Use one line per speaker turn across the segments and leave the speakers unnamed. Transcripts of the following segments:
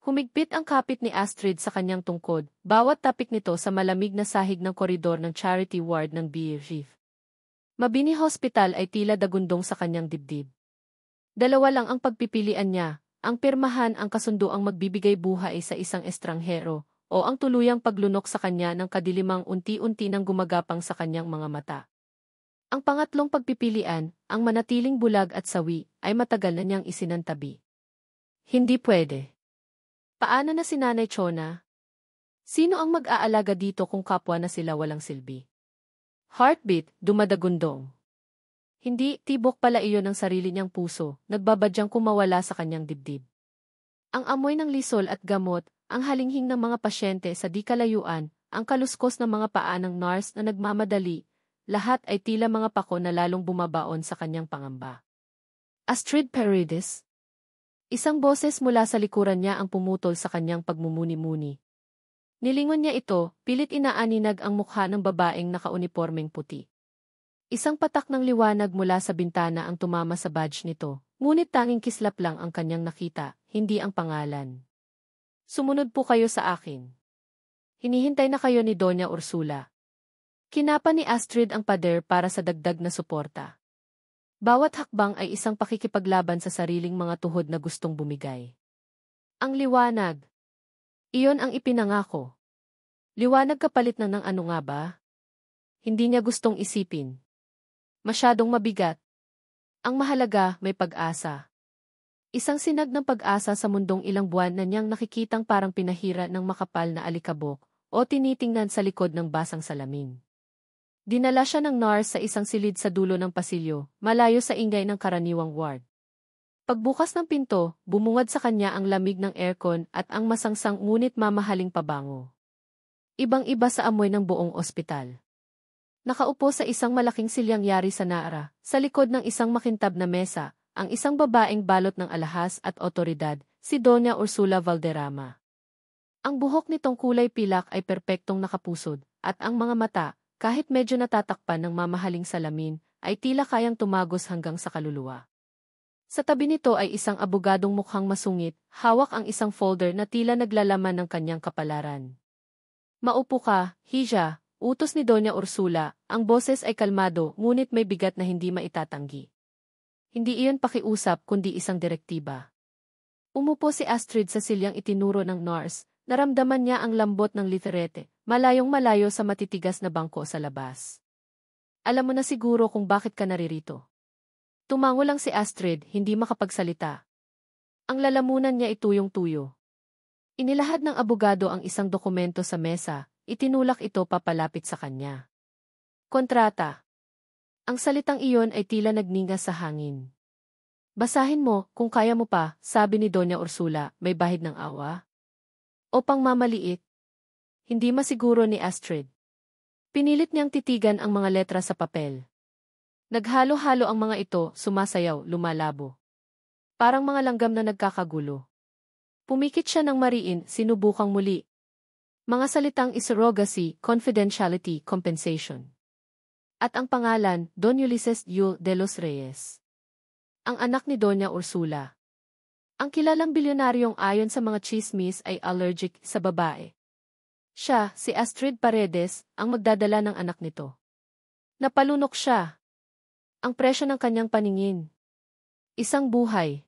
Humigpit ang kapit ni Astrid sa kanyang tungkod, bawat tapik nito sa malamig na sahig ng koridor ng charity ward ng BRF. Mabini Hospital ay tila dagundong sa kanyang dibdib. Dalawa lang ang pagpipilian niya, ang pirmahan ang kasunduang magbibigay buhay sa isang estranghero, o ang tuluyang paglunok sa kanya ng kadilimang unti-unti nang gumagapang sa kanyang mga mata. Ang pangatlong pagpipilian, ang manatiling bulag at sawi, ay matagal na niyang isinantabi. Hindi pwede. Paano na si Nanay Chona? Sino ang mag-aalaga dito kung kapwa na sila walang silbi? Heartbeat, dumadagundong. Hindi, tibok pala iyon ng sarili niyang puso, nagbabadyang kumawala sa kanyang dibdib. Ang amoy ng lisol at gamot, ang halinghing ng mga pasyente sa di kalayuan, ang kaluskos ng mga paa ng nurse na nagmamadali, lahat ay tila mga pako na lalong bumabaon sa kanyang pangamba. Astrid Paredes? Isang boses mula sa likuran niya ang pumutol sa kanyang pagmumuni-muni. Nilingon niya ito, pilit inaaninag ang mukha ng babaeng nakaunipormeng puti. Isang patak ng liwanag mula sa bintana ang tumama sa badge nito, ngunit tanging kislap lang ang kanyang nakita, hindi ang pangalan. Sumunod po kayo sa akin. Hinihintay na kayo ni Doña Ursula. Kinapa ni Astrid ang pader para sa dagdag na suporta. Bawat hakbang ay isang pakikipaglaban sa sariling mga tuhod na gustong bumigay. Ang liwanag. Iyon ang ipinangako. Liwanag kapalit ng ano nga ba? Hindi niya gustong isipin. Masyadong mabigat. Ang mahalaga, may pag-asa. Isang sinag ng pag-asa sa mundong ilang buwan na niyang nakikitang parang pinahira ng makapal na alikabok o tinitingnan sa likod ng basang salamin. Dinala siya ng nurse sa isang silid sa dulo ng pasilyo, malayo sa ingay ng karaniwang ward. Pagbukas ng pinto, bumungad sa kanya ang lamig ng aircon at ang masangsang ngunit mamahaling pabango. Ibang-iba sa amoy ng buong ospital. Nakaupo sa isang malaking silyang yari sa naara, sa likod ng isang makintab na mesa, ang isang babaeng balot ng alahas at otoridad, si Doña Ursula Valderrama. Ang buhok nitong kulay pilak ay perpektong nakapusod, at ang mga mata, kahit medyo natatakpan ng mamahaling salamin, ay tila kayang tumagos hanggang sa kaluluwa. Sa tabi nito ay isang abogadong mukhang masungit, hawak ang isang folder na tila naglalaman ng kanyang kapalaran. Maupo ka, Hija, utos ni Doña Ursula, ang boses ay kalmado ngunit may bigat na hindi maitatanggi. Hindi iyon pakiusap kundi isang direktiba. Umupo si Astrid sa silyang itinuro ng nurse, naramdaman niya ang lambot ng literete. Malayong-malayo sa matitigas na bangko sa labas. Alam mo na siguro kung bakit ka naririto. Tumango lang si Astrid, hindi makapagsalita. Ang lalamunan niya ituyong-tuyo. Inilahad ng abogado ang isang dokumento sa mesa, itinulak ito papalapit sa kanya. Kontrata. Ang salitang iyon ay tila nagningas sa hangin. Basahin mo, kung kaya mo pa, sabi ni Doña Ursula, may bahid ng awa. O pangmamaliit. Hindi masiguro ni Astrid. Pinilit niyang titigan ang mga letra sa papel. Naghalo-halo ang mga ito, sumasayaw, lumalabo. Parang mga langgam na nagkakagulo. Pumikit siya ng mariin, sinubukang muli. Mga salitang surrogacy, confidentiality, compensation. At ang pangalan, Don Ulysses Yul de los Reyes. Ang anak ni Doña Ursula. Ang kilalang bilyonaryong ayon sa mga chismis ay allergic sa babae. Siya, si Astrid Paredes, ang magdadala ng anak nito. Napalunok siya. Ang presyo ng kanyang paningin. Isang buhay.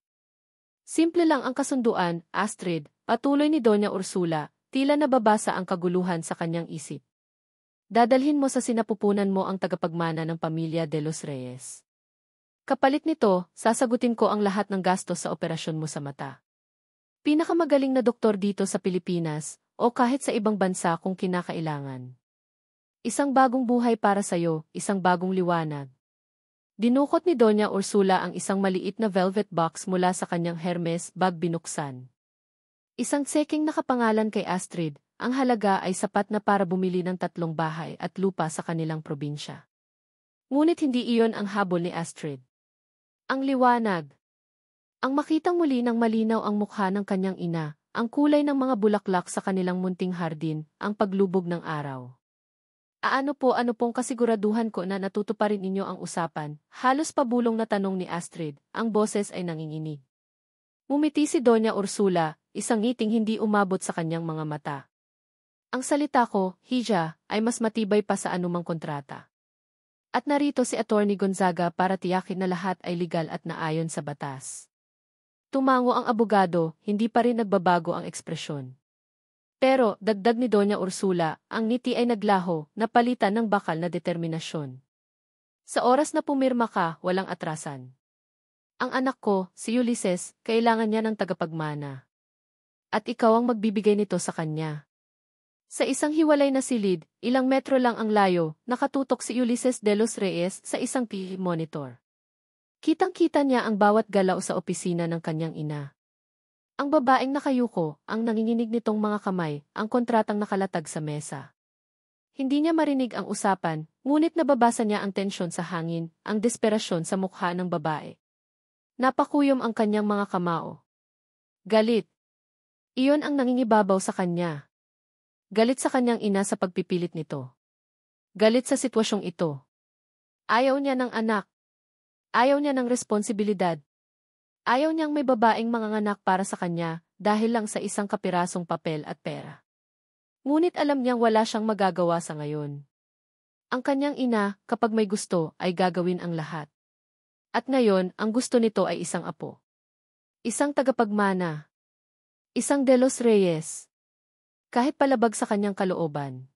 Simple lang ang kasunduan, Astrid, patuloy ni Doña Ursula, tila nababasa ang kaguluhan sa kanyang isip. Dadalhin mo sa sinapupunan mo ang tagapagmana ng pamilya de los Reyes. Kapalit nito, sasagutin ko ang lahat ng gastos sa operasyon mo sa mata. Pinakamagaling na doktor dito sa Pilipinas, o kahit sa ibang bansa kung kinakailangan. Isang bagong buhay para sa'yo, isang bagong liwanag. Dinukot ni Doña Ursula ang isang maliit na velvet box mula sa kanyang Hermes bag binuksan. Isang tseking nakapangalan kay Astrid, ang halaga ay sapat na para bumili ng 3 bahay at lupa sa kanilang probinsya. Ngunit hindi iyon ang habol ni Astrid. Ang liwanag. Ang makitang muli ng malinaw ang mukha ng kanyang ina, ang kulay ng mga bulaklak sa kanilang munting hardin, ang paglubog ng araw. Ano pong kasiguraduhan ko na natutuparin ninyo ang usapan? Halos pabulong na tanong ni Astrid, ang boses ay nanginginig. Ngumiti si Doña Ursula, isang ngiting hindi umabot sa kanyang mga mata. Ang salita ko, Hija, ay mas matibay pa sa anumang kontrata. At narito si Attorney Gonzaga para tiyakin na lahat ay legal at naayon sa batas. Tumango ang abogado, hindi pa rin nagbabago ang ekspresyon. Pero, dagdag ni Doña Ursula, ang ngiti ay naglaho, napalitan ng bakal na determinasyon. Sa oras na pumirma ka, walang atrasan. Ang anak ko, si Ulysses, kailangan niya ng tagapagmana. At ikaw ang magbibigay nito sa kanya. Sa isang hiwalay na silid, ilang metro lang ang layo, nakatutok si Ulysses de los Reyes sa isang TV monitor. Kitang-kita niya ang bawat galaw sa opisina ng kanyang ina. Ang babaeng nakayuko, ang nanginginig nitong mga kamay, ang kontratang nakalatag sa mesa. Hindi niya marinig ang usapan, ngunit nababasa niya ang tensyon sa hangin, ang desperasyon sa mukha ng babae. Napakuyom ang kanyang mga kamao. Galit. Iyon ang nangingibabaw sa kanya. Galit sa kanyang ina sa pagpipilit nito. Galit sa sitwasyong ito. Ayaw niya ng anak. Ayaw niya ng responsibilidad. Ayaw niyang may babaeng manganganak para sa kanya dahil lang sa isang kapirasong papel at pera. Ngunit alam niyang wala siyang magagawa sa ngayon. Ang kanyang ina, kapag may gusto, ay gagawin ang lahat. At ngayon, ang gusto nito ay isang apo. Isang tagapagmana. Isang de los Reyes. Kahit palabag sa kanyang kalooban.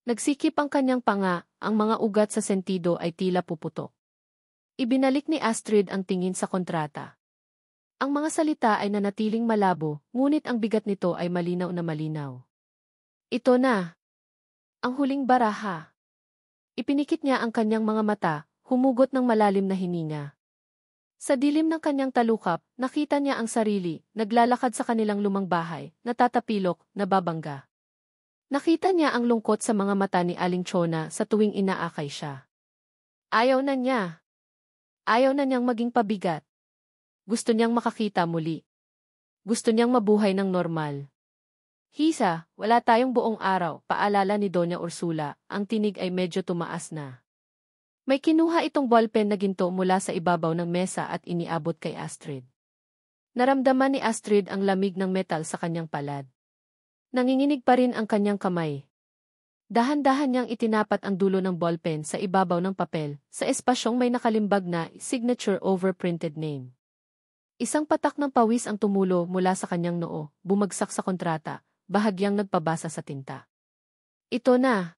Nagsikip ang kanyang panga, ang mga ugat sa sentido ay tila puputok. Ibinalik ni Astrid ang tingin sa kontrata. Ang mga salita ay nanatiling malabo, ngunit ang bigat nito ay malinaw na malinaw. Ito na. Ang huling baraha. Ipinikit niya ang kanyang mga mata, humugot ng malalim na hininga. Sa dilim ng kanyang talukap, nakita niya ang sarili, naglalakad sa kanilang lumang bahay, natatapilok, nababangga. Nakita niya ang lungkot sa mga mata ni Aling Chona sa tuwing inaakay siya. Ayaw na niya. Ayaw na niyang maging pabigat. Gusto niyang makakita muli. Gusto niyang mabuhay ng normal. Hisa, wala tayong buong araw, paalala ni Doña Ursula, ang tinig ay medyo tumaas na. May kinuha itong ballpen na ginto mula sa ibabaw ng mesa at iniabot kay Astrid. Naramdaman ni Astrid ang lamig ng metal sa kanyang palad. Nanginginig pa rin ang kanyang kamay. Dahan-dahan niyang itinapat ang dulo ng ballpen sa ibabaw ng papel, sa espasyong may nakalimbag na signature over printed name. Isang patak ng pawis ang tumulo mula sa kanyang noo, bumagsak sa kontrata, bahagyang nagpabasa sa tinta. Ito na.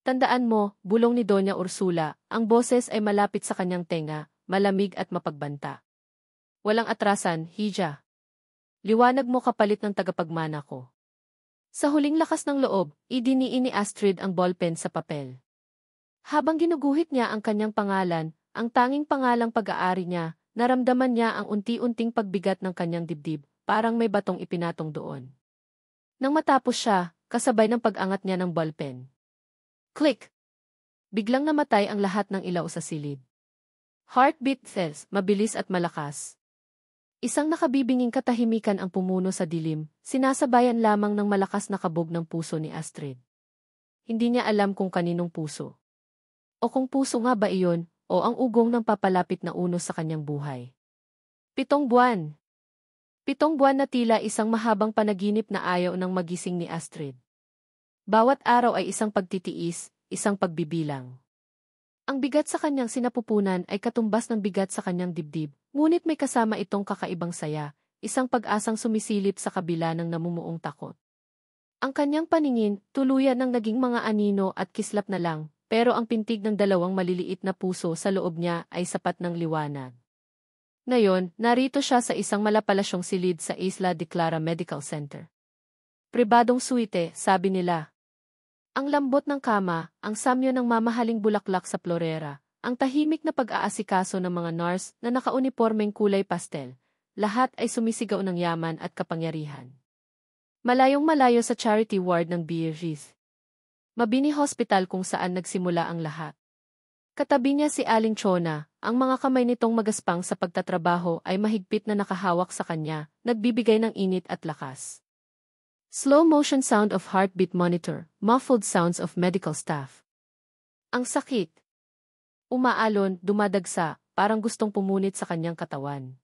Tandaan mo, bulong ni Doña Ursula, ang boses ay malapit sa kanyang tenga, malamig at mapagbanta. Walang atrasan, Hija. Liwanag mo kapalit ng tagapagmana ko. Sa huling lakas ng loob, idiniin ni Astrid ang ballpen sa papel. Habang ginuguhit niya ang kanyang pangalan, ang tanging pangalang pag-aari niya, naramdaman niya ang unti-unting pagbigat ng kanyang dibdib, parang may batong ipinatong doon. Nang matapos siya, kasabay ng pag-angat niya ng ballpen. Click! Biglang namatay ang lahat ng ilaw sa silid. Heartbeat cells, mabilis at malakas. Isang nakabibinging katahimikan ang pumuno sa dilim, sinasabayan lamang ng malakas na kabog ng puso ni Astrid. Hindi niya alam kung kaninong puso. O kung puso nga ba iyon, o ang ugong ng papalapit na unos sa kanyang buhay. 7 buwan. 7 buwan na tila isang mahabang panaginip na ayaw ng magising ni Astrid. Bawat araw ay isang pagtitiis, isang pagbibilang. Ang bigat sa kanyang sinapupunan ay katumbas ng bigat sa kanyang dibdib, ngunit may kasama itong kakaibang saya, isang pag-asang sumisilip sa kabila ng namumuong takot. Ang kanyang paningin, tuluyan ng naging mga anino at kislap na lang, pero ang pintig ng dalawang maliliit na puso sa loob niya ay sapat ng liwanag. Ngayon, narito siya sa isang malapalasyong silid sa Isla de Clara Medical Center. Pribadong suite, sabi nila. Ang lambot ng kama, ang samyo ng mamahaling bulaklak sa florera, ang tahimik na pag-aasikaso ng mga nurse na nakaunipormeng kulay pastel, lahat ay sumisigaw ng yaman at kapangyarihan. Malayong malayo sa charity ward ng BRF. Mabini Hospital kung saan nagsimula ang lahat. Katabi niya si Aling Chona, ang mga kamay nitong magaspang sa pagtatrabaho ay mahigpit na nakahawak sa kanya, nagbibigay ng init at lakas. Slow motion sound of heartbeat monitor, muffled sounds of medical staff. Ang sakit. Umaalon, dumadagsa, parang gustong pumunit sa kanyang katawan.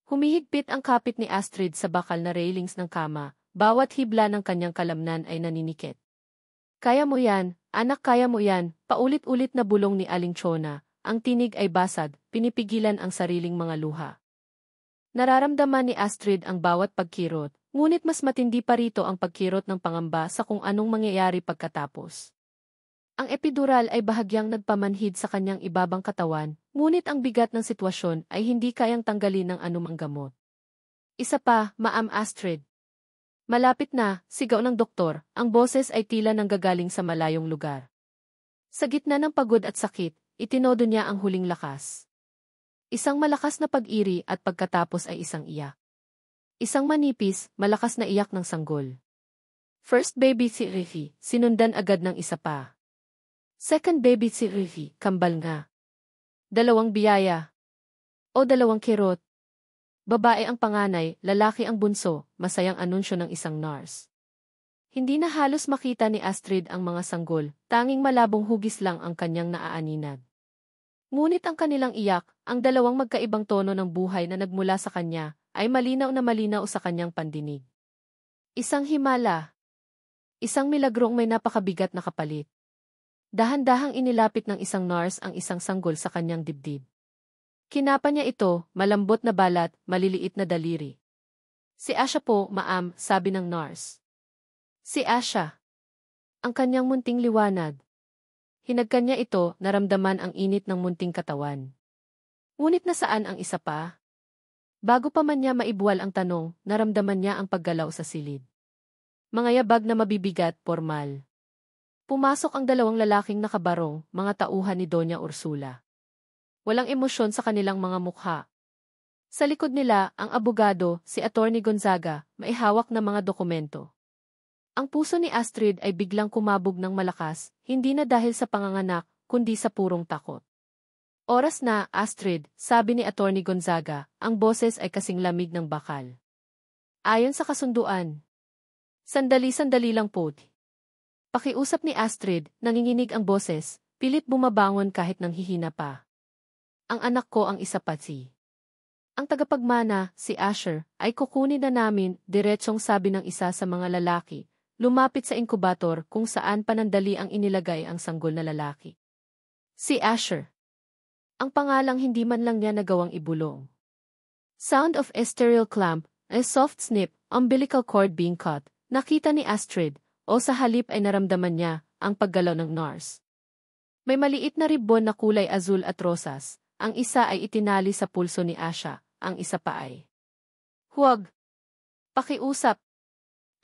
Humihigpit ang kapit ni Astrid sa bakal na railings ng kama, bawat hibla ng kanyang kalamnan ay naninikit. Kaya mo yan, anak, kaya mo yan, paulit-ulit na bulong ni Aling Chona, ang tinig ay basag, pinipigilan ang sariling mga luha. Nararamdaman ni Astrid ang bawat pagkirot, ngunit mas matindi pa rito ang pagkirot ng pangamba sa kung anong mangyayari pagkatapos. Ang epidural ay bahagyang nagpamanhid sa kanyang ibabang katawan, ngunit ang bigat ng sitwasyon ay hindi kayang tanggalin ng anumang gamot. Isa pa, Ma'am Astrid. Malapit na, sigaw ng doktor, ang boses ay tila nanggagaling sa malayong lugar. Sa gitna ng pagod at sakit, itinodo niya ang huling lakas. Isang malakas na pag-iri at pagkatapos ay isang iyak. Isang manipis, malakas na iyak ng sanggol. First baby si Riffy, sinundan agad ng isa pa. Second baby si Riffy, kambal nga. Dalawang biyaya. O dalawang kirot. Babae ang panganay, lalaki ang bunso, masayang anunsyo ng isang nurse. Hindi na halos makita ni Astrid ang mga sanggol, tanging malabong hugis lang ang kanyang naaaninag. Ngunit ang kanilang iyak, ang dalawang magkaibang tono ng buhay na nagmula sa kanya, ay malinaw na malinaw sa kanyang pandinig. Isang himala. Isang milagrong may napakabigat na kapalit. Dahan-dahang inilapit ng isang nurse ang isang sanggol sa kanyang dibdib. Kinapa niya ito, malambot na balat, maliliit na daliri. Si Asha po, ma'am, sabi ng nurse. Si Asha. Ang kanyang munting liwanag. Hinagkan niya ito, naramdaman ang init ng munting katawan. Ngunit nasaan ang isa pa? Bago pa man niya maibuwal ang tanong, naramdaman niya ang paggalaw sa silid. Mga yabag na mabibigat, pormal. Pumasok ang dalawang lalaking nakabarong, mga tauhan ni Doña Ursula. Walang emosyon sa kanilang mga mukha. Sa likod nila, ang abogado, si Attorney Gonzaga, may hawak na mga dokumento. Ang puso ni Astrid ay biglang kumabog ng malakas, hindi na dahil sa panganganak, kundi sa purong takot. Oras na, Astrid, sabi ni Attorney Gonzaga, ang boses ay kasing lamig ng bakal. Ayon sa kasunduan. Sandali-sandali lang po. Pakiusap ni Astrid, nanginginig ang boses, pilit bumabangon kahit nanghihina pa. Ang anak ko ang isa pa si. Ang tagapagmana, si Asher, ay kukunin na namin, diretsong sabi ng isa sa mga lalaki, lumapit sa inkubator kung saan panandali ang inilagay ang sanggol na lalaki. Si Asher. Ang pangalang hindi man lang niya nagawang ibulong. Sound of a sterile clamp, a soft snip, umbilical cord being cut, nakita ni Astrid, o sa halip ay naramdaman niya, ang paggalaw ng nurse. May maliit na ribbon na kulay azul at rosas, ang isa ay itinali sa pulso ni Asha, ang isa pa ay. Huwag! Pakiusap!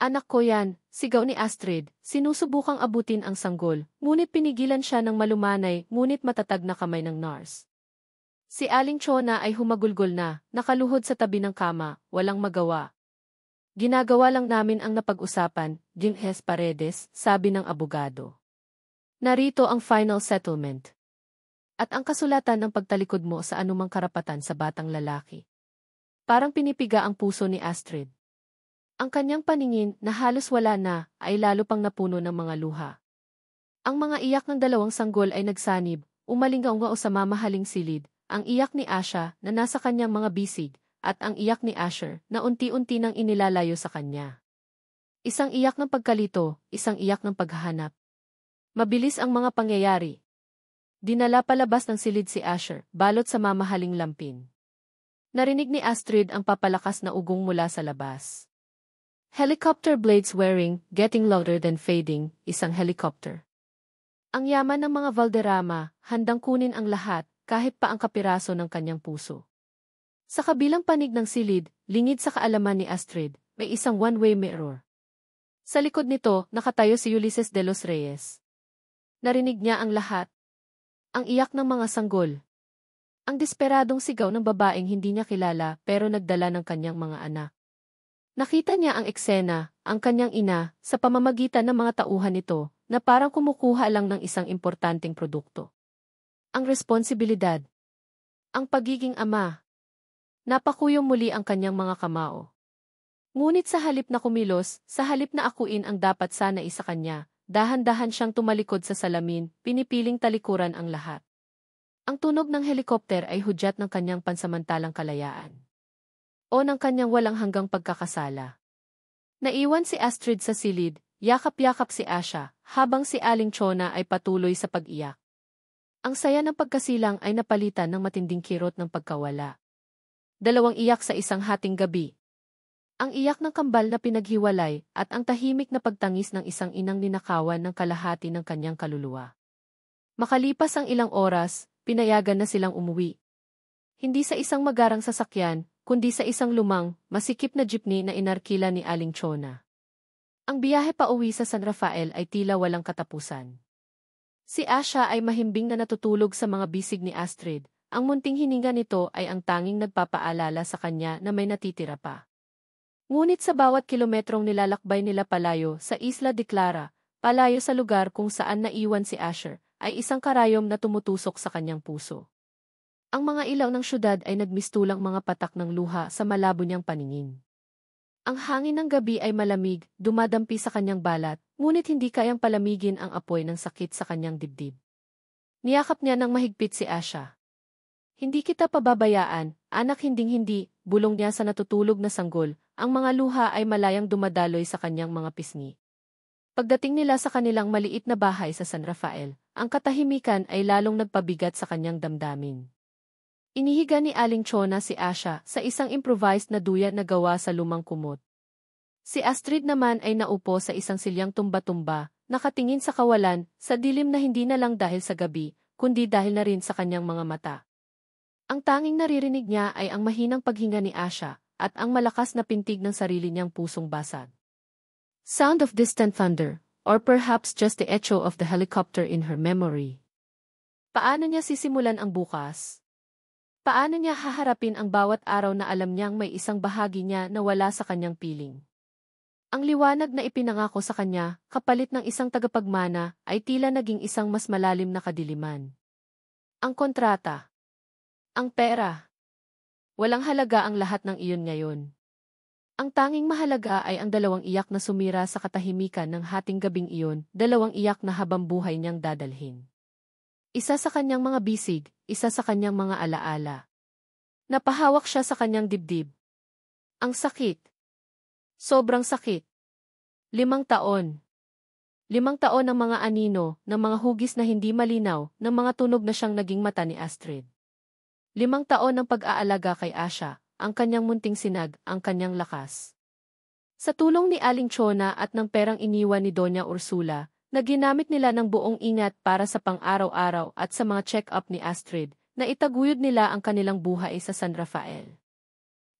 Anak ko yan, sigaw ni Astrid, sinusubukang abutin ang sanggol, ngunit pinigilan siya ng malumanay, ngunit matatag na kamay ng nurse. Si Aling Chona ay humagulgol na, nakaluhod sa tabi ng kama, walang magawa. Ginagawa lang namin ang napag-usapan, Jinghes Paredes, sabi ng abogado. Narito ang final settlement. At ang kasulatan ng pagtalikod mo sa anumang karapatan sa batang lalaki. Parang pinipiga ang puso ni Astrid. Ang kanyang paningin na halos wala na ay lalo pang napuno ng mga luha. Ang mga iyak ng dalawang sanggol ay nagsanib, umalingaw sa mamahaling silid, ang iyak ni Asha na nasa kanyang mga bisig, at ang iyak ni Asher na unti-unti nang inilalayo sa kanya. Isang iyak ng pagkalito, isang iyak ng paghahanap. Mabilis ang mga pangyayari. Dinala palabas ng silid si Asher, balot sa mamahaling lampin. Narinig ni Astrid ang papalakas na ugong mula sa labas. Helicopter blades wearing, getting louder than fading, isang helicopter. Ang yaman ng mga Valderrama, handang kunin ang lahat, kahit pa ang kapiraso ng kanyang puso. Sa kabilang panig ng silid, lingid sa kaalaman ni Astrid, may isang one-way mirror. Sa likod nito, nakatayo si Ulysses de los Reyes. Narinig niya ang lahat. Ang iyak ng mga sanggol. Ang desperadong sigaw ng babaeng hindi niya kilala pero nagdala ng kanyang mga anak. Nakita niya ang eksena, ang kanyang ina, sa pamamagitan ng mga tauhan nito, na parang kumukuha lang ng isang importanteng produkto. Ang responsibilidad. Ang pagiging ama. Napakuyom muli ang kanyang mga kamao. Ngunit sa halip na kumilos, sa halip na akuin ang dapat sana isa kanya, dahan-dahan siyang tumalikod sa salamin, pinipiling talikuran ang lahat. Ang tunog ng helikopter ay hudyat ng kanyang pansamantalang kalayaan. o ng kanyang walang hanggang pagkakasala. Naiwan si Astrid sa silid, yakap-yakap si Asha, habang si Aling Chona ay patuloy sa pag-iyak. Ang saya ng pagkasilang ay napalitan ng matinding kirot ng pagkawala. Dalawang iyak sa isang hating gabi. Ang iyak ng kambal na pinaghiwalay at ang tahimik na pagtangis ng isang inang ninakawan ng kalahati ng kanyang kaluluwa. Makalipas ang ilang oras, pinayagan na silang umuwi. Hindi sa isang magarang sasakyan, kundi sa isang lumang, masikip na jeepney na inarkila ni Aling Chona. Ang biyahe pa uwi sa San Rafael ay tila walang katapusan. Si Asha ay mahimbing na natutulog sa mga bisig ni Astrid. Ang munting hininga nito ay ang tanging nagpapaalala sa kanya na may natitira pa. Ngunit sa bawat kilometrong nilalakbay nila palayo sa Isla de Clara, palayo sa lugar kung saan naiwan si Asher, ay isang karayom na tumutusok sa kanyang puso. Ang mga ilaw ng syudad ay nagmistulang mga patak ng luha sa malabo niyang paningin. Ang hangin ng gabi ay malamig, dumadampi sa kanyang balat, ngunit hindi kayang palamigin ang apoy ng sakit sa kanyang dibdib. Niyakap niya ng mahigpit si Asha. Hindi kita pababayaan, anak hinding-hindi, bulong niya sa natutulog na sanggol, ang mga luha ay malayang dumadaloy sa kanyang mga pisngi. Pagdating nila sa kanilang maliit na bahay sa San Rafael, ang katahimikan ay lalong nagpabigat sa kanyang damdamin. Inihiga ni Aling Chona si Asha sa isang improvised na duya na gawa sa lumang kumot. Si Astrid naman ay naupo sa isang silyang tumba-tumba, nakatingin sa kawalan, sa dilim na hindi na lang dahil sa gabi, kundi dahil na rin sa kanyang mga mata. Ang tanging naririnig niya ay ang mahinang paghinga ni Asha, at ang malakas na pintig ng sarili niyang pusong basag. Sound of distant thunder, or perhaps just the echo of the helicopter in her memory. Paano niya sisimulan ang bukas? Paano niya haharapin ang bawat araw na alam niyang may isang bahagi niya na wala sa kanyang piling? Ang liwanag na ipinangako sa kanya, kapalit ng isang tagapagmana, ay tila naging isang mas malalim na kadiliman. Ang kontrata. Ang pera. Walang halaga ang lahat ng iyon ngayon. Ang tanging mahalaga ay ang dalawang iyak na sumira sa katahimikan ng hating gabing iyon, dalawang iyak na habang buhay niyang dadalhin. Isa sa kanyang mga bisig, isa sa kanyang mga alaala. Napahawak siya sa kanyang dibdib. Ang sakit. Sobrang sakit. 5 taon. 5 taon ng mga anino, ng mga hugis na hindi malinaw, ng mga tunog na siyang naging mata ni Astrid. 5 taon ng pag-aalaga kay Asha, ang kanyang munting sinag, ang kanyang lakas. Sa tulong ni Aling Chona at ng perang iniwan ni Doña Ursula, na ginamit nila ng buong ingat para sa pang-araw-araw at sa mga check-up ni Astrid, na itaguyod nila ang kanilang buhay sa San Rafael.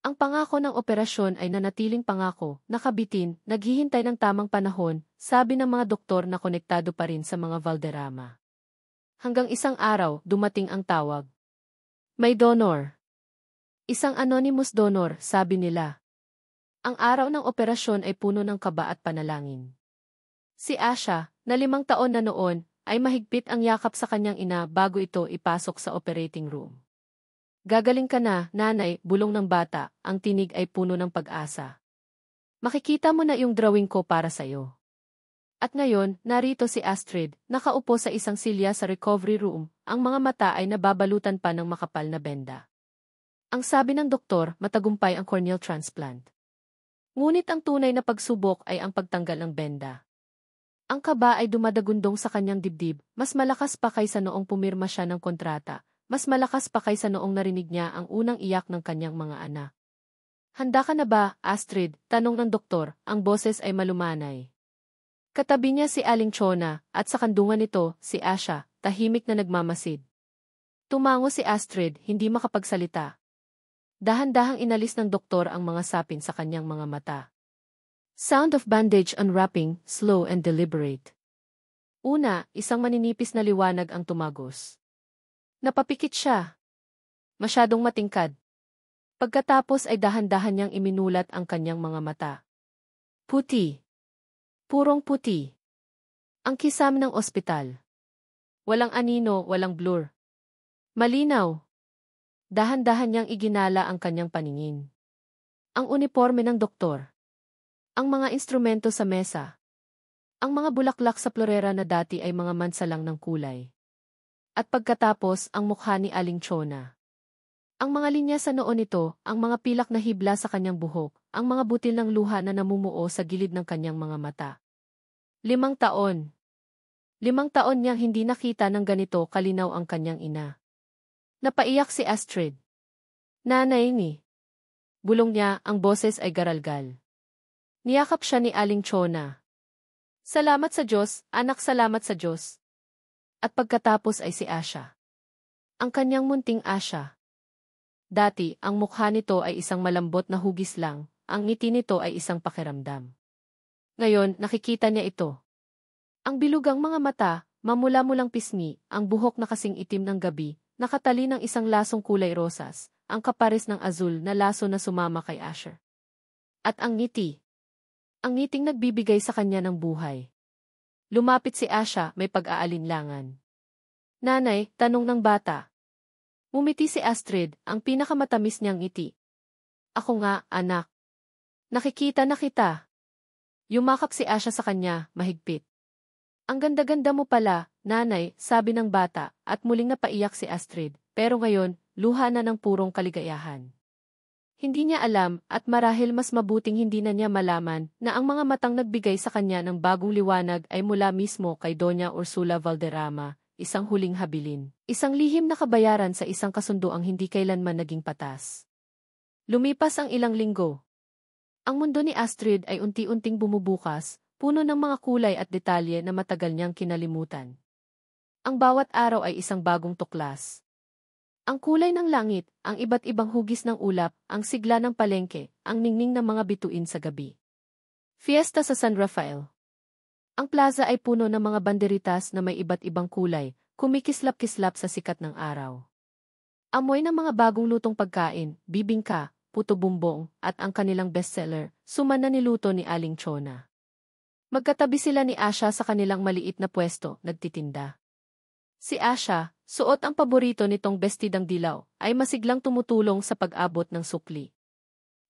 Ang pangako ng operasyon ay nanatiling pangako, nakabitin, naghihintay ng tamang panahon, sabi ng mga doktor na konektado pa rin sa mga Valderrama. Hanggang isang araw, dumating ang tawag. May donor. Isang anonymous donor, sabi nila. Ang araw ng operasyon ay puno ng kaba at panalangin. Si Asha, na 5 taon na noon, ay mahigpit ang yakap sa kanyang ina bago ito ipasok sa operating room. Gagaling ka na, nanay, bulong ng bata, ang tinig ay puno ng pag-asa. Makikita mo na yung drawing ko para sa'yo. At ngayon, narito si Astrid, nakaupo sa isang silya sa recovery room, ang mga mata ay nababalutan pa ng makapal na benda. Ang sabi ng doktor, matagumpay ang corneal transplant. Ngunit ang tunay na pagsubok ay ang pagtanggal ng benda. Ang kaba ay dumadagundong sa kanyang dibdib, mas malakas pa kaysa noong pumirma siya ng kontrata, mas malakas pa kaysa noong narinig niya ang unang iyak ng kanyang mga anak. Handa ka na ba, Astrid? Tanong ng doktor, ang boses ay malumanay. Katabi niya si Aling Chona, at sa kandungan nito, si Asha, tahimik na nagmamasid. Tumango si Astrid, hindi makapagsalita. Dahan-dahang inalis ng doktor ang mga sapin sa kanyang mga mata. Sound of bandage unwrapping, slow and deliberate. Una, isang maninipis na liwanag ang tumagos. Napapikit siya. Masyadong matingkad. Pagkatapos ay dahan-dahan niyang iminulat ang kanyang mga mata. Puti. Purong puti. Ang kisam ng ospital. Walang anino, walang blur. Malinaw. Dahan-dahan niyang iginala ang kanyang paningin. Ang uniforme ng doktor. Ang mga instrumento sa mesa. Ang mga bulaklak sa florera na dati ay mga mansa lang ng kulay. At pagkatapos ang mukha ni Aling Chona. Ang mga linya sa noo nito, ang mga pilak na hibla sa kanyang buhok, ang mga butil ng luha na namumuo sa gilid ng kanyang mga mata. 5 taon. 5 taon niyang hindi nakita ng ganito kalinaw ang kanyang ina. Napaiyak si Astrid. Nanay ni. Bulong niya, ang boses ay garalgal. Niyakap siya ni Aling Chona. Salamat sa Diyos, anak, salamat sa Diyos. At pagkatapos ay si Asha. Ang kanyang munting Asha. Dati, ang mukha nito ay isang malambot na hugis lang, ang ngiti nito ay isang pakiramdam. Ngayon, nakikita niya ito. Ang bilugang mga mata, mamula-mulang pisngi, ang buhok na kasing itim ng gabi, nakatali ng isang lasong kulay rosas, ang kapares ng azul na laso na sumama kay Asher. At ang ngiti. Ang ngiting nagbibigay sa kanya ng buhay. Lumapit si Asha, may pag-aalinlangan. Nanay, tanong ng bata. Ngumiti si Astrid, ang pinakamatamis niyang ngiti. Ako nga, anak. Nakikita na kita. Yumakap si Asha sa kanya, mahigpit. Ang ganda-ganda mo pala, nanay, sabi ng bata, at muling napaiyak si Astrid, pero ngayon, luha na ng purong kaligayahan. Hindi niya alam, at marahil mas mabuting hindi na niya malaman, na ang mga matang nagbigay sa kanya ng bagong liwanag ay mula mismo kay Doña Ursula Valderrama, isang huling habilin, isang lihim na kabayaran sa isang kasunduang hindi kailanman naging patas. Lumipas ang ilang linggo. Ang mundo ni Astrid ay unti-unting bumubukas, puno ng mga kulay at detalye na matagal niyang kinalimutan. Ang bawat araw ay isang bagong tuklas. Ang kulay ng langit, ang iba't ibang hugis ng ulap, ang sigla ng palengke, ang ningning ng mga bituin sa gabi. Fiesta sa San Rafael. Ang plaza ay puno ng mga banderitas na may iba't ibang kulay, kumikislap-kislap sa sikat ng araw. Amoy ng mga bagong lutong pagkain, bibingka, puto bumbong, at ang kanilang bestseller, suman na niluto ni Aling Chona. Magkatabi sila ni Asha sa kanilang maliit na pwesto, nagtitinda. Si Asha, suot ang paborito nitong bestidang dilaw, ay masiglang tumutulong sa pag-abot ng sukli.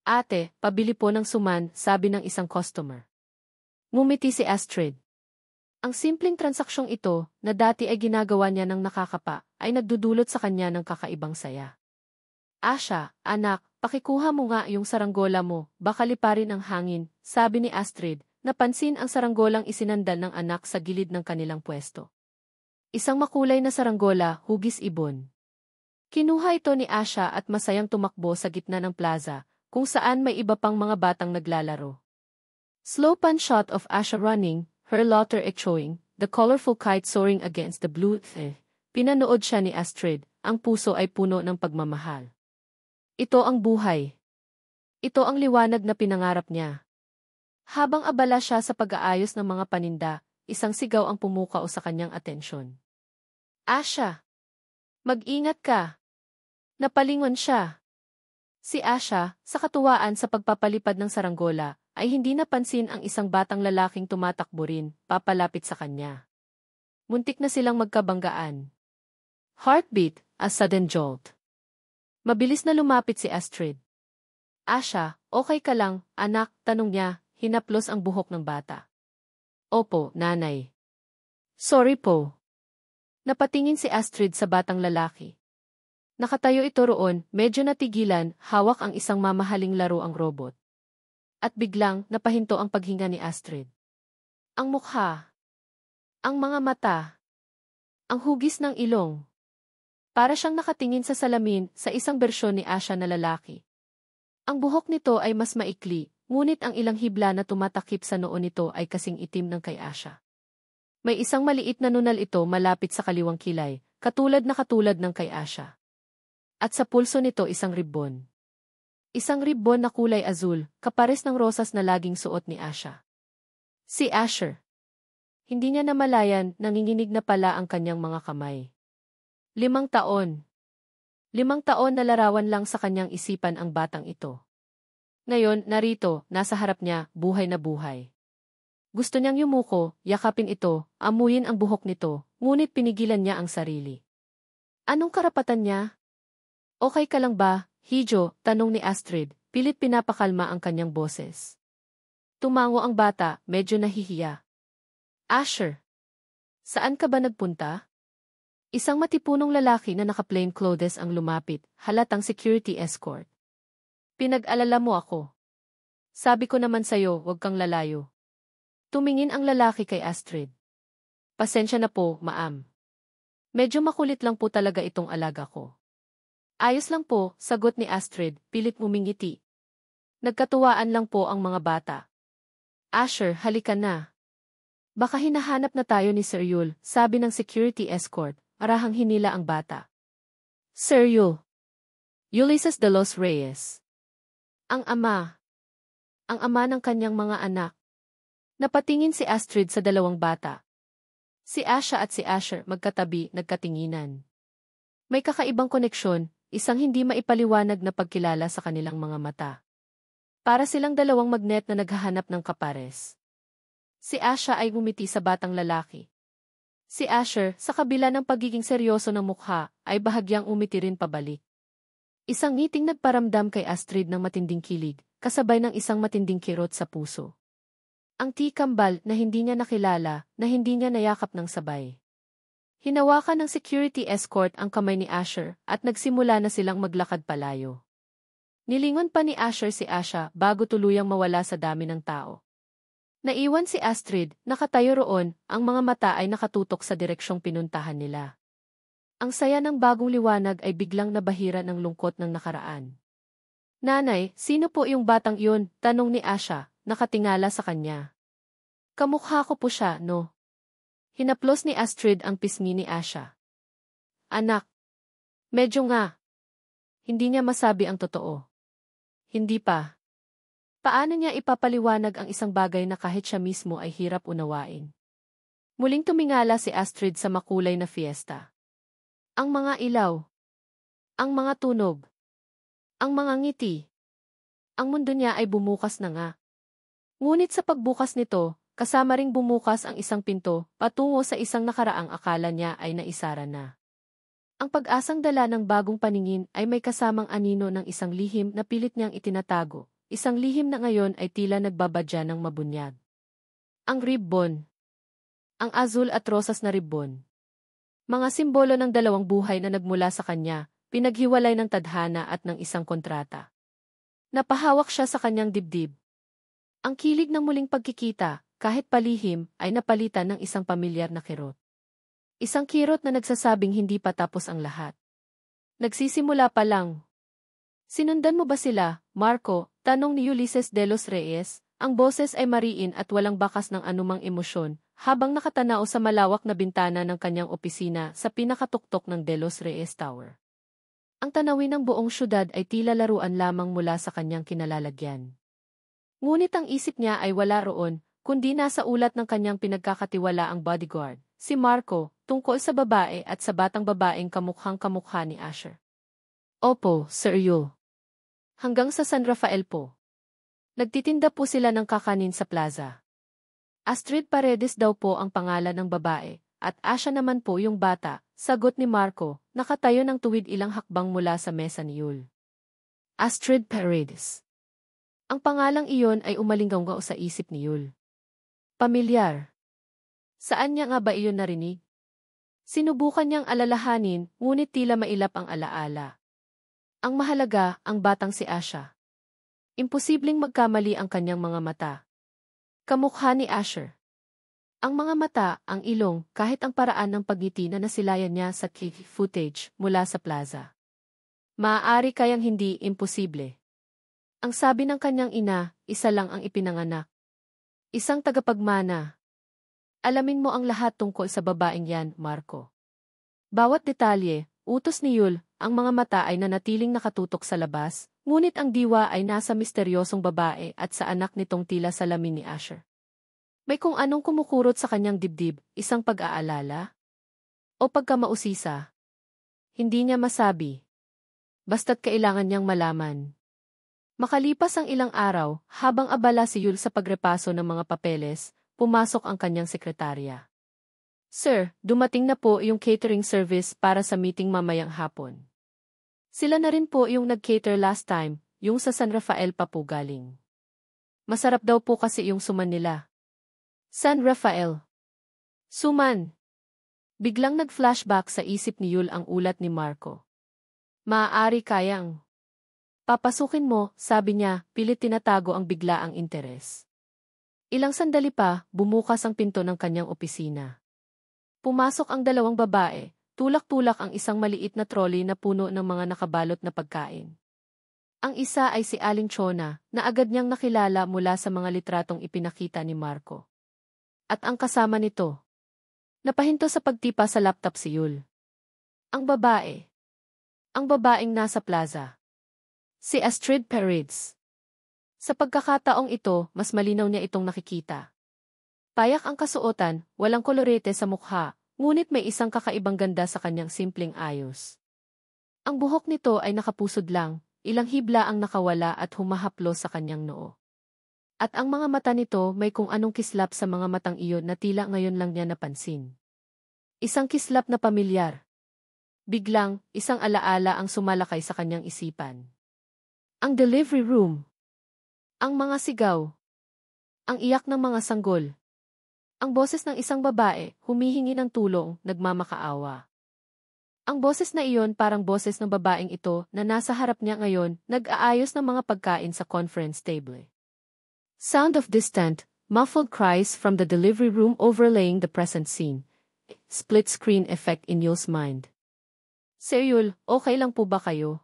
Ate, pabili po ng suman, sabi ng isang customer. Ngumiti si Astrid. Ang simpleng transaksyong ito, na dati ay ginagawa niya ng nakakapa, ay nagdudulot sa kanya ng kakaibang saya. Asha, anak, pakikuha mo nga yung saranggola mo, baka liparin ang hangin, sabi ni Astrid, napansin ang saranggolang isinandal ng anak sa gilid ng kanilang pwesto. Isang makulay na saranggola, hugis ibon. Kinuha ito ni Asha at masayang tumakbo sa gitna ng plaza, kung saan may iba pang mga batang naglalaro. Slow pan shot of Asha running, her laughter echoing, the colorful kite soaring against the blue air. Pinanood siya ni Astrid, ang puso ay puno ng pagmamahal. Ito ang buhay. Ito ang liwanag na pinangarap niya. Habang abala siya sa pag-aayos ng mga paninda, isang sigaw ang pumukao sa kanyang atensyon. Asha! Mag-ingat ka! Napalingon siya. Si Asha, sa katuwaan sa pagpapalipad ng saranggola, ay hindi napansin ang isang batang lalaking tumatakbo rin, papalapit sa kanya. Muntik na silang magkabanggaan. Heartbeat, a sudden jolt. Mabilis na lumapit si Astrid. Asha, okay ka lang, anak, tanong niya, hinaplos ang buhok ng bata. Opo, nanay. Sorry po. Napatingin si Astrid sa batang lalaki. Nakatayo ito roon, medyo natigilan, hawak ang isang mamahaling laro ang robot. At biglang, napahinto ang paghinga ni Astrid. Ang mukha. Ang mga mata. Ang hugis ng ilong. Para siyang nakatingin sa salamin sa isang bersyon ni Asha na lalaki. Ang buhok nito ay mas maikli, ngunit ang ilang hibla na tumatakip sa noo nito ay kasing itim ng kay Asha. May isang maliit na nunal ito malapit sa kaliwang kilay, katulad ng kay Asha. At sa pulso nito isang ribbon. Isang ribbon na kulay azul, kapares ng rosas na laging suot ni Asha. Si Asher. Hindi niya namalayan, nanginginig na pala ang kanyang mga kamay. 5 taon. 5 taon na larawan lang sa kanyang isipan ang batang ito. Ngayon, narito, nasa harap niya, buhay na buhay. Gusto niyang yumuko, yakapin ito, amuyin ang buhok nito, ngunit pinigilan niya ang sarili. Anong karapatan niya? Okay ka lang ba, Hijo? Tanong ni Astrid, pilit pinapakalma ang kanyang boses. Tumango ang bata, medyo nahihiya. Asher, saan ka ba nagpunta? Isang matipunong lalaki na naka-plain clothes ang lumapit, halatang security escort. Pinag-alala mo ako. Sabi ko naman sa'yo, huwag kang lalayo. Tumingin ang lalaki kay Astrid. Pasensya na po, ma'am. Medyo makulit lang po talaga itong alaga ko. Ayos lang po, sagot ni Astrid, pilit ngumingiti. Nagkatuwaan lang po ang mga bata. Asher, halika na. Baka hinahanap na tayo ni Sir Yul, sabi ng security escort, arahang hinila ang bata. Sir Yul. Ulysses de los Reyes. Ang ama. Ang ama ng kanyang mga anak. Napatingin si Astrid sa dalawang bata. Si Asha at si Asher magkatabi, nagkatinginan. May kakaibang koneksyon, isang hindi maipaliwanag na pagkilala sa kanilang mga mata. Para silang dalawang magnet na naghahanap ng kapares. Si Asha ay ngumiti sa batang lalaki. Si Asher, sa kabila ng pagiging seryoso ng mukha, ay bahagyang umiti rin pabalik. Isang ngiting nagparamdam kay Astrid ng matinding kilig, kasabay ng isang matinding kirot sa puso. Ang tikambal na hindi niya nakilala, na hindi niya nayakap ng sabay. Hinawakan ng security escort ang kamay ni Asher at nagsimula na silang maglakad palayo. Nilingon pa ni Asher si Asha bago tuluyang mawala sa dami ng tao. Naiwan si Astrid, nakatayo roon, ang mga mata ay nakatutok sa direksyong pinuntahan nila. Ang saya ng bagong liwanag ay biglang nabahira ng lungkot ng nakaraan. Nanay, sino po yung batang yun? Tanong ni Asha. Nakatingala sa kanya. Kamukha ko po siya, no? Hinaplos ni Astrid ang pisngi ni Asha. Anak. Medyo nga. Hindi niya masabi ang totoo. Hindi pa. Paano niya ipapaliwanag ang isang bagay na kahit siya mismo ay hirap unawain? Muling tumingala si Astrid sa makulay na fiesta. Ang mga ilaw. Ang mga tunog. Ang mga ngiti. Ang mundo niya ay bumukas na nga. Ngunit sa pagbukas nito, kasama ring bumukas ang isang pinto, patungo sa isang nakaraang akala niya ay naisara na. Ang pag-asang dala ng bagong paningin ay may kasamang anino ng isang lihim na pilit niyang itinatago, isang lihim na ngayon ay tila nagbabadya ng mabunyag. Ang ribbon. Ang azul at rosas na ribbon. Mga simbolo ng dalawang buhay na nagmula sa kanya, pinaghiwalay ng tadhana at ng isang kontrata. Napahawak siya sa kanyang dibdib. Ang kilig ng muling pagkikita, kahit palihim, ay napalitan ng isang pamilyar na kirot. Isang kirot na nagsasabing hindi pa tapos ang lahat. Nagsisimula pa lang. Sinundan mo ba sila, Marco? Tanong ni Ulysses de los Reyes. Ang boses ay mariin at walang bakas ng anumang emosyon, habang nakatanaw sa malawak na bintana ng kanyang opisina sa pinakatuktok ng De Los Reyes Tower. Ang tanawin ng buong syudad ay tila laruan lamang mula sa kanyang kinalalagyan. Ngunit ang isip niya ay wala roon, kundi nasa ulat ng kanyang pinagkakatiwalaang bodyguard, si Marco, tungkol sa babae at sa batang babaeng kamukhang-kamukha ni Asher. Opo, Sir Yul. Hanggang sa San Rafael po. Nagtitinda po sila ng kakanin sa plaza. Astrid Paredes daw po ang pangalan ng babae, at Asha naman po yung bata, sagot ni Marco, nakatayo ng tuwid ilang hakbang mula sa mesa ni Yul. Astrid Paredes. Ang pangalang iyon ay umalinggaw sa isip ni Yul. Pamilyar. Saan niya nga ba iyon narinig? Sinubukan niyang alalahanin, ngunit tila mailap ang alaala. Ang mahalaga, ang batang si Asha. Imposibleng magkamali ang kanyang mga mata. Kamukha ni Asher. Ang mga mata, ang ilong, kahit ang paraan ng pagngiti na nasilayan niya sa footage mula sa plaza. Maaari kayang hindi imposible. Ang sabi ng kanyang ina, isa lang ang ipinanganak. Isang tagapagmana. Alamin mo ang lahat tungkol sa babaeng yan, Marco. Bawat detalye, utos ni Yul, ang mga mata ay nanatiling nakatutok sa labas, ngunit ang diwa ay nasa misteryosong babae at sa anak nitong tila salamin ni Asher. May kung anong kumukurot sa kanyang dibdib, isang pag-aalala? O pagkamausisa? Hindi niya masabi. Basta't kailangan niyang malaman. Makalipas ang ilang araw, habang abala si Yul sa pagrepaso ng mga papeles, pumasok ang kanyang sekretarya. Sir, dumating na po yung catering service para sa meeting mamayang hapon. Sila na rin po yung nag-cater last time, yung sa San Rafael pa po galing. Masarap daw po kasi yung suman nila. San Rafael. Suman. Biglang nag-flashback sa isip ni Yul ang ulat ni Marco. Maaari kayang papasukin mo, sabi niya, pilit tinatago ang biglaang interes. Ilang sandali pa, bumukas ang pinto ng kanyang opisina. Pumasok ang dalawang babae, tulak-tulak ang isang maliit na trolley na puno ng mga nakabalot na pagkain. Ang isa ay si Aling Chona, na agad niyang nakilala mula sa mga litratong ipinakita ni Marco. At ang kasama nito, napahinto sa pagtipa sa laptop si Yul. Ang babae. Ang babaeng nasa plaza. Si Astrid Paredes. Sa pagkakataong ito, mas malinaw niya itong nakikita. Payak ang kasuotan, walang kolorete sa mukha, ngunit may isang kakaibang ganda sa kanyang simpleng ayos. Ang buhok nito ay nakapusod lang, ilang hibla ang nakawala at humahaplo sa kanyang noo. At ang mga mata nito may kung anong kislap sa mga matang iyon na tila ngayon lang niya napansin. Isang kislap na pamilyar. Biglang, isang alaala ang sumalakay sa kanyang isipan. Ang delivery room. Ang mga sigaw. Ang iyak ng mga sanggol. Ang boses ng isang babae, humihingi ng tulong, nagmamakaawa. Ang boses na iyon parang boses ng babaeng ito na nasa harap niya ngayon, nag-aayos ng mga pagkain sa conference table. Sound of distant, muffled cries from the delivery room overlaying the present scene. Split-screen effect in Yul's mind. Sir Yul, okay lang po ba kayo?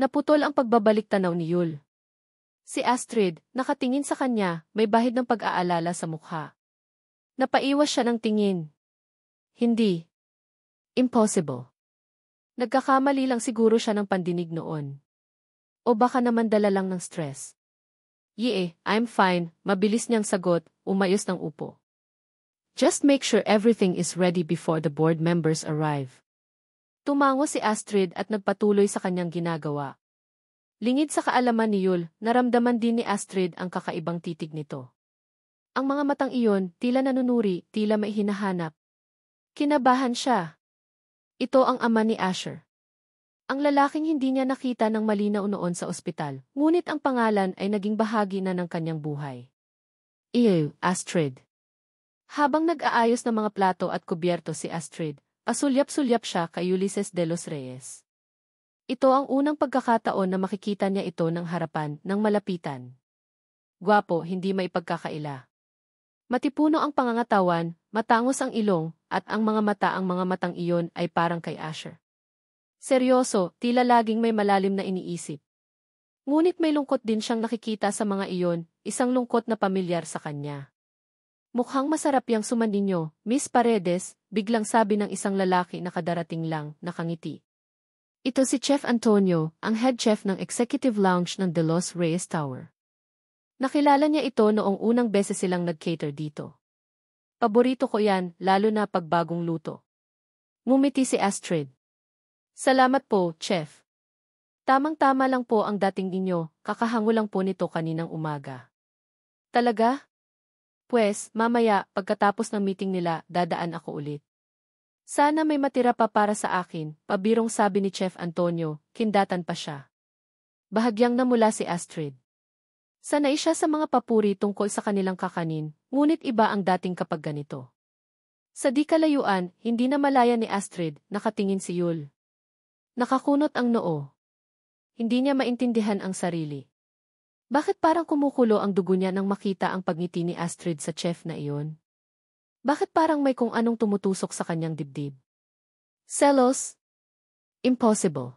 Naputol ang pagbabalik tanaw ni Yul. Si Astrid, nakatingin sa kanya, may bahid ng pag-aalala sa mukha. Napaiwas siya ng tingin. Hindi. Impossible. Nagkakamali lang siguro siya ng pandinig noon. O baka naman dala lang ng stress. I'm fine, mabilis niyang sagot, umayos ng upo. Just make sure everything is ready before the board members arrive. Tumango si Astrid at nagpatuloy sa kanyang ginagawa. Lingid sa kaalaman ni Yul, naramdaman din ni Astrid ang kakaibang titig nito. Ang mga matang iyon, tila nanunuri, tila may hinahanap. Kinabahan siya. Ito ang ama ni Asher. Ang lalaking hindi niya nakita ng malinaw noon sa ospital, ngunit ang pangalan ay naging bahagi na ng kanyang buhay. Astrid. Habang nag-aayos ng mga plato at kubyerto si Astrid, pasulyap-sulyap siya kay Ulysses de los Reyes. Ito ang unang pagkakataon na makikita niya ito ng harapan, ng malapitan. Gwapo, hindi maipagkakaila. Matipuno ang pangangatawan, matangos ang ilong, at ang mga matang iyon ay parang kay Asher. Seryoso, tila laging may malalim na iniisip. Ngunit may lungkot din siyang nakikita sa mga iyon, isang lungkot na pamilyar sa kanya. Mukhang masarap yang sumaninyo, Miss Paredes, biglang sabi ng isang lalaki na kadarating lang, nakangiti. Ito si Chef Antonio, ang head chef ng Executive Lounge ng De Los Reyes Tower. Nakilala niya ito noong unang beses silang nag-cater dito. Paborito ko yan, lalo na pag bagong luto. Ngumiti si Astrid. Salamat po, Chef. Tamang-tama lang po ang dating ninyo, kakahango lang po nito kaninang umaga. Talaga? Pwes, mamaya, pagkatapos ng meeting nila, dadaan ako ulit. Sana may matira pa para sa akin, pabirong sabi ni Chef Antonio, kindatan pa siya. Bahagyang namula si Astrid. Sanay siya sa mga papuri tungkol sa kanilang kakanin, ngunit iba ang dating kapag ganito. Sa di kalayuan, hindi na malaya ni Astrid, nakatingin si Yul. Nakakunot ang noo. Hindi niya maintindihan ang sarili. Bakit parang kumukulo ang dugo niya nang makita ang pagngiti ni Astrid sa chef na iyon? Bakit parang may kung anong tumutusok sa kanyang dibdib? Selos? Impossible.